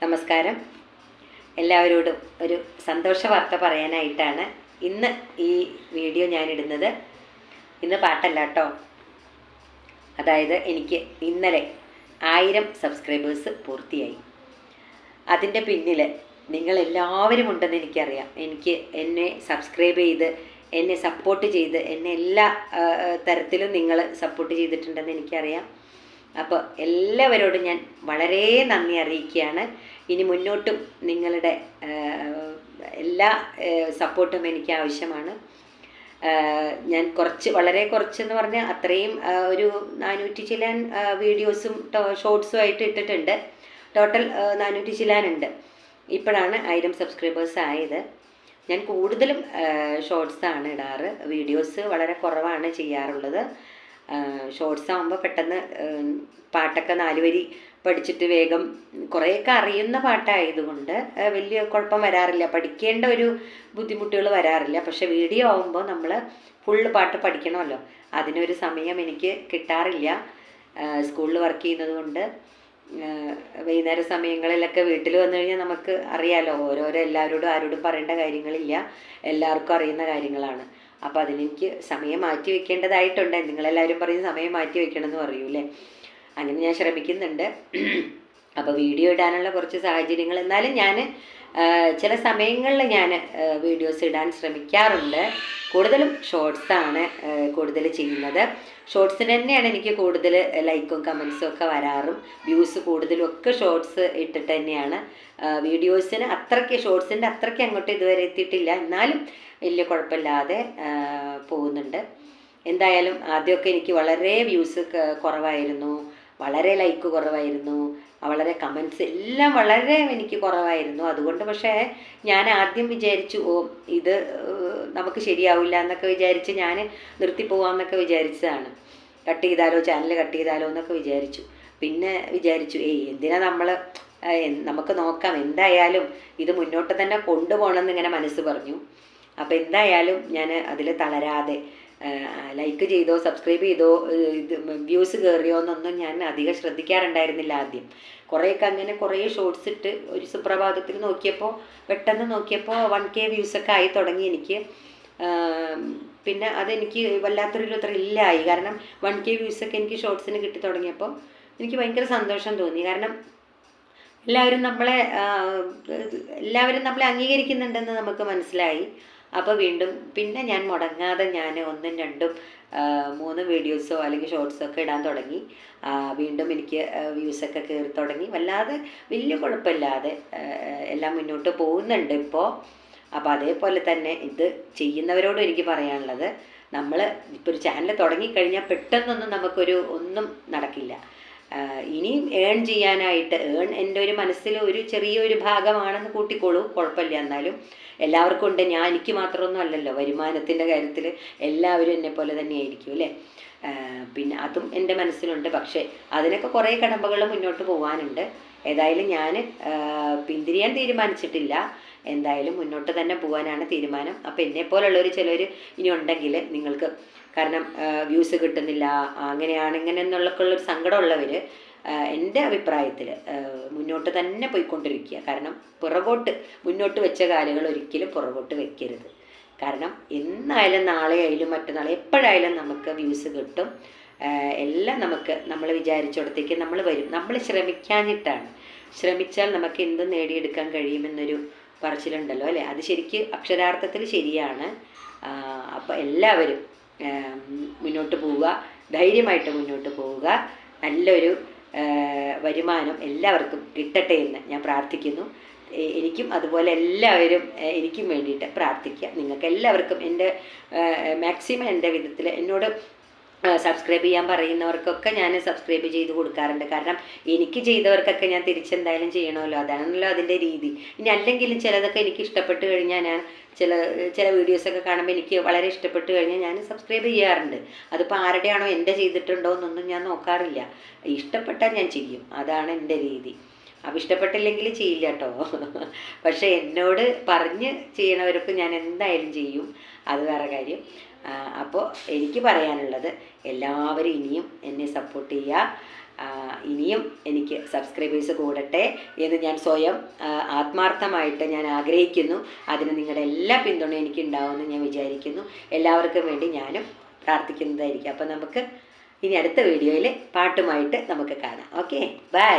നമസ്കാരം. എല്ലാവരോടും ഒരു സന്തോഷ വാർത്ത പറയാനായിട്ടാണ് ഇന്ന് ഈ വീഡിയോ ഞാനിടുന്നത്. ഇന്ന് പാട്ടല്ല കേട്ടോ. അതായത് എനിക്ക് ഇന്നലെ 1000 സബ്സ്ക്രൈബേഴ്സ് പൂർത്തിയായി. അതിൻ്റെ പിന്നിൽ നിങ്ങളെല്ലാവരും ഉണ്ടെന്ന് എനിക്കറിയാം. എന്നെ സബ്സ്ക്രൈബ് ചെയ്ത് എന്നെ സപ്പോർട്ട് ചെയ്ത് എന്നെ എല്ലാ തരത്തിലും നിങ്ങൾ സപ്പോർട്ട് ചെയ്തിട്ടുണ്ടെന്ന് എനിക്കറിയാം. അപ്പോൾ എല്ലാവരോടും ഞാൻ വളരെ നന്ദി അറിയിക്കുകയാണ്. ഇനി മുന്നോട്ടും നിങ്ങളുടെ എല്ലാ സപ്പോർട്ടും എനിക്ക് ആവശ്യമാണ്. ഞാൻ വളരെ കുറച്ചെന്ന് പറഞ്ഞാൽ അത്രയും ഒരു 400 ചില്ലാൻ വീഡിയോസും ഷോർട്സും ആയിട്ട് ഇട്ടിട്ടുണ്ട്. ടോട്ടൽ 400 ചില്ലാനുണ്ട്. ഇപ്പോഴാണ് 1000 സബ്സ്ക്രൈബേഴ്സ് ആയത്. ഞാൻ കൂടുതലും ഷോർട്സാണ് ഇടാറ്. വീഡിയോസ് വളരെ കുറവാണ് ചെയ്യാറുള്ളത്. ഷോർട്സ് ആകുമ്പോൾ പെട്ടെന്ന് പാട്ടൊക്കെ 4 വരി പഠിച്ചിട്ട് വേഗം കുറേയൊക്കെ അറിയുന്ന പാട്ടായതുകൊണ്ട് വലിയ കുഴപ്പം വരാറില്ല, പഠിക്കേണ്ട ഒരു ബുദ്ധിമുട്ടുകൾ വരാറില്ല. പക്ഷെ വീഡിയോ ആകുമ്പോൾ നമ്മൾ ഫുള്ള് പാട്ട് പഠിക്കണമല്ലോ, അതിനൊരു സമയം എനിക്ക് കിട്ടാറില്ല. സ്കൂളിൽ വർക്ക് ചെയ്യുന്നത് കൊണ്ട് വൈകുന്നേര സമയങ്ങളിലൊക്കെ വീട്ടിൽ വന്നു കഴിഞ്ഞാൽ നമുക്ക് അറിയാലോ, എല്ലാവരോടും ആരോടും പറയേണ്ട കാര്യങ്ങളില്ല, എല്ലാവർക്കും അറിയുന്ന കാര്യങ്ങളാണ്. അപ്പോൾ അതിനെനിക്ക് സമയം മാറ്റി വെക്കേണ്ടതായിട്ടുണ്ട്. നിങ്ങളെല്ലാവരും പറയും സമയം മാറ്റി വെക്കണമെന്ന് പറയൂലേ, അങ്ങനെ ഞാൻ ശ്രമിക്കുന്നുണ്ട്. അപ്പോൾ വീഡിയോ ഇടാനുള്ള കുറച്ച് സാഹചര്യങ്ങൾ, എന്നാലും ഞാൻ ചില സമയങ്ങളിൽ ഞാൻ വീഡിയോസ് ഇടാൻ ശ്രമിക്കാറുണ്ട്. കൂടുതലും ഷോർട്സാണ് കൂടുതൽ ചെയ്യുന്നത്. ഷോർട്സിന് തന്നെയാണ് എനിക്ക് കൂടുതൽ ലൈക്കും കമൻസും ഒക്കെ വരാറും വ്യൂസ് കൂടുതലും ഒക്കെ ഷോർട്സ് ഇട്ടിട്ട് തന്നെയാണ്. ഷോർട്സിൻ്റെ അത്രയ്ക്ക് അങ്ങോട്ട് ഇതുവരെ എത്തിയിട്ടില്ല, എന്നാലും വലിയ കുഴപ്പമില്ലാതെ പോകുന്നുണ്ട്. എന്തായാലും ആദ്യമൊക്കെ എനിക്ക് വളരെ വ്യൂസ് കുറവായിരുന്നു, വളരെ ലൈക്ക് കുറവായിരുന്നു, വളരെ കമൻസ് എല്ലാം വളരെ എനിക്ക് കുറവായിരുന്നു. അതുകൊണ്ട് പക്ഷേ ഞാൻ ആദ്യം വിചാരിച്ചു, ഇത് നമുക്ക് ശരിയാവില്ല എന്നൊക്കെ വിചാരിച്ച് ഞാൻ നിർത്തിപ്പോവാമെന്നൊക്കെ വിചാരിച്ചതാണ്. ചാനൽ കട്ട് ചെയ്താലോ എന്നൊക്കെ വിചാരിച്ചു. പിന്നെ വിചാരിച്ചു എന്തിനാ നമുക്ക് നോക്കാം, എന്തായാലും ഇത് മുന്നോട്ട് തന്നെ കൊണ്ടുപോകണമെന്ന് ഇങ്ങനെ മനസ്സ് പറഞ്ഞു. അപ്പോൾ എന്തായാലും ഞാൻ അതിൽ തളരാതെ ലൈക്ക് ചെയ്തോ സബ്സ്ക്രൈബ് ചെയ്തോ വ്യൂസ് കയറിയോ എന്നൊന്നും ഞാൻ അധികം ശ്രദ്ധിക്കാറുണ്ടായിരുന്നില്ല. ആദ്യം കുറേ ഷോർട്സ് ഇട്ട് ഒരു സുപ്രഭാതത്തിൽ പെട്ടെന്ന് നോക്കിയപ്പോൾ 1K വ്യൂസൊക്കെ ആയി തുടങ്ങി എനിക്ക്. പിന്നെ അതെനിക്ക് വല്ലാത്തൊരു ത്രില്ലായി. കാരണം 1K വ്യൂസൊക്കെ എനിക്ക് ഷോർട്സിന് കിട്ടി തുടങ്ങിയപ്പോൾ എനിക്ക് ഭയങ്കര സന്തോഷം തോന്നി. കാരണം എല്ലാവരും നമ്മളെ അംഗീകരിക്കുന്നുണ്ടെന്ന് നമുക്ക് മനസ്സിലായി. അപ്പോൾ വീണ്ടും പിന്നെ ഞാൻ മുടങ്ങാതെ 1, 2, 3 വീഡിയോസോ അല്ലെങ്കിൽ ഷോർട്സോ ഒക്കെ ഇടാൻ തുടങ്ങി. വീണ്ടും എനിക്ക് വ്യൂസൊക്കെ കയറി തുടങ്ങി. വലിയ കുഴപ്പമില്ലാതെ എല്ലാം മുന്നോട്ട് പോകുന്നുണ്ട് ഇപ്പോൾ. അപ്പോൾ അതേപോലെ തന്നെ ഇത് ചെയ്യുന്നവരോടും എനിക്ക് പറയാനുള്ളത്, നമ്മൾ ഇപ്പോൾ ഒരു ചാനൽ തുടങ്ങിക്കഴിഞ്ഞാൽ പെട്ടെന്നൊന്നും ഒന്നും നടക്കില്ല. ഇനിയും ഏൺ ചെയ്യാനായിട്ട് എൻ്റെ ഒരു മനസ്സിൽ ഒരു ചെറിയൊരു ഭാഗമാണെന്ന് കൂട്ടിക്കോളൂ, കുഴപ്പമില്ല. എന്നാലും എല്ലാവർക്കും ഉണ്ട്, എനിക്ക് മാത്രമൊന്നും അല്ലല്ലോ. വരുമാനത്തിൻ്റെ കാര്യത്തിൽ എല്ലാവരും എന്നെ പോലെ തന്നെയായിരിക്കും അല്ലേ. പിന്നെ അതും എൻ്റെ മനസ്സിലുണ്ട്. പക്ഷേ അതിനൊക്കെ കുറേ കടമ്പകൾ മുന്നോട്ട് പോകാനുണ്ട്. ഏതായാലും ഞാൻ പിന്തിരിയാൻ തീരുമാനിച്ചിട്ടില്ല. എന്തായാലും മുന്നോട്ട് തന്നെ പോകാനാണ് തീരുമാനം. അപ്പോൾ എന്നെപ്പോലുള്ളവർ ചിലർ ഇനി ഉണ്ടെങ്കിൽ നിങ്ങൾക്ക്, കാരണം വ്യൂസ് കിട്ടുന്നില്ല ഇങ്ങനെ എന്നുള്ളൊരു സങ്കടമുള്ളവർ എൻ്റെ അഭിപ്രായത്തിൽ മുന്നോട്ട് തന്നെ പോയിക്കൊണ്ടിരിക്കുക. കാരണം മുന്നോട്ട് വെച്ച കാലുകൾ ഒരിക്കലും പുറകോട്ട് വെക്കരുത്. കാരണം എന്നായാലും നാളെ ആയാലും മറ്റന്നാൾ എപ്പോഴായാലും നമുക്ക് വ്യൂസ് കിട്ടും. എല്ലാം നമ്മൾ വിചാരിച്ചിടത്തേക്ക് നമ്മൾ വരും. നമ്മൾ ശ്രമിച്ചാൽ നമുക്ക് എന്തും നേടിയെടുക്കാൻ കഴിയുമെന്നൊരു പറച്ചിലുണ്ടല്ലോ അല്ലേ, അത് അക്ഷരാർത്ഥത്തിൽ ശരിയാണ്. അപ്പോൾ എല്ലാവരും മുന്നോട്ട് പോവുക, ധൈര്യമായിട്ട് മുന്നോട്ട് പോവുക. നല്ലൊരു വരുമാനം എല്ലാവർക്കും കിട്ടട്ടെ എന്ന് ഞാൻ പ്രാർത്ഥിക്കുന്നു. എനിക്കും അതുപോലെ എല്ലാവരും എനിക്കും വേണ്ടിയിട്ട് പ്രാർത്ഥിക്കുക. നിങ്ങൾക്ക് എല്ലാവർക്കും എൻ്റെ മാക്സിമം എൻ്റെ വിധത്തിൽ എന്നോട് സബ്സ്ക്രൈബ് ചെയ്യാൻ പറയുന്നവർക്കൊക്കെ ഞാൻ സബ്സ്ക്രൈബ് ചെയ്ത് കൊടുക്കാറുണ്ട്. കാരണം എനിക്ക് ചെയ്തവർക്കൊക്കെ ഞാൻ തിരിച്ചെന്തായാലും ചെയ്യണമല്ലോ, അതാണല്ലോ അതിൻ്റെ രീതി. ഇനി അല്ലെങ്കിലും ചിലതൊക്കെ എനിക്ക് ഇഷ്ടപ്പെട്ട് കഴിഞ്ഞാൽ ഞാൻ ചില വീഡിയോസൊക്കെ കാണുമ്പോൾ എനിക്ക് വളരെ ഇഷ്ടപ്പെട്ട് കഴിഞ്ഞാൽ ഞാൻ സബ്സ്ക്രൈബ് ചെയ്യാറുണ്ട്. അതിപ്പോൾ ആരുടെയാണോ എൻ്റെ ചെയ്തിട്ടുണ്ടോ എന്നൊന്നും ഞാൻ നോക്കാറില്ല. ഇഷ്ടപ്പെട്ടാൽ ഞാൻ ചെയ്യും, അതാണ് എൻ്റെ രീതി. അപ്പോൾ ഇഷ്ടപ്പെട്ടില്ലെങ്കിൽ ചെയ്യില്ല കേട്ടോ. പക്ഷേ എന്നോട് പറഞ്ഞ് ചെയ്യണവർക്ക് ഞാൻ എന്തായാലും ചെയ്യും, അത് വേറെ കാര്യം. അപ്പോൾ എനിക്ക് പറയാനുള്ളത്, എല്ലാവരും ഇനിയും എന്നെ സപ്പോർട്ട് ചെയ്യുക. ഇനിയും എനിക്ക് സബ്സ്ക്രൈബേഴ്സ് കൂടട്ടെ എന്ന് ഞാൻ സ്വയം ആത്മാർത്ഥമായിട്ട് ഞാൻ ആഗ്രഹിക്കുന്നു. അതിന് നിങ്ങളുടെ എല്ലാ പിന്തുണയും എനിക്ക് ഉണ്ടാവുമെന്ന് ഞാൻ വിചാരിക്കുന്നു. എല്ലാവർക്കും വേണ്ടി ഞാനും പ്രാർത്ഥിക്കുന്നതായിരിക്കും. അപ്പോൾ നമുക്ക് ഇനി അടുത്ത വീഡിയോയിൽ പാട്ടുമായിട്ട് നമുക്ക് കാണാം. Okay, by.